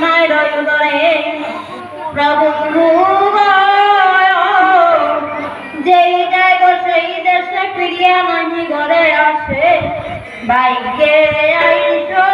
নাই রয়ুদরে প্রভু যেই যায় গো সেই দেশে ফিরিয়া নাহি ঘরে আসে বাইকে আইছো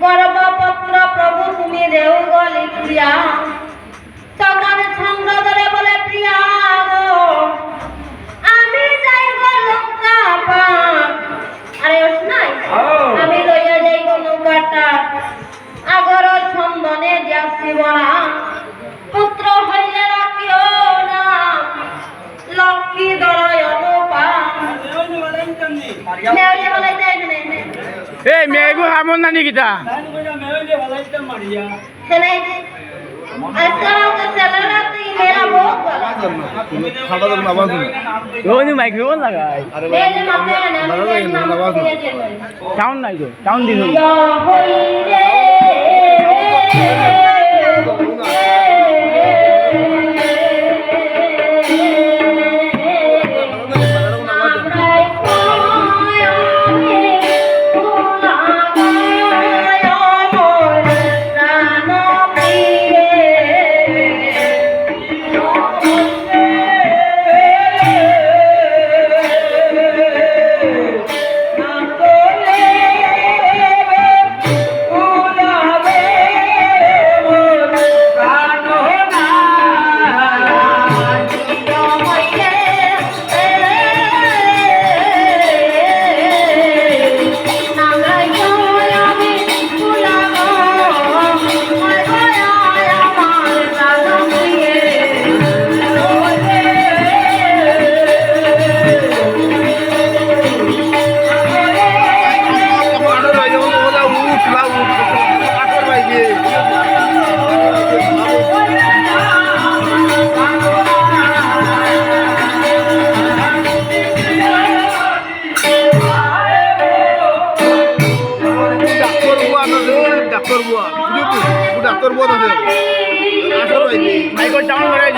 গর্ভপত্র প্রভু তুমি দেও গলি প্রিয়া তখন ছন্দ ধরে বলে প্রিয়া আমি যাই গো লঙ্কা আরে ওস নাই আমি লইয়া যাই গো নৌকাটা আগর ছন্দনে যাচ্ছি বলা পুত্র হইলে রাখিও না লক্ষ্মী দলয় অনুপা এই মেঘু হামন নানি কিতা মাইক্রো লাগাই টাউন নাই তো টাউন দিন ডাক্তার বুয়া ডাক্তার বুয়া মাইকর ডাউন করে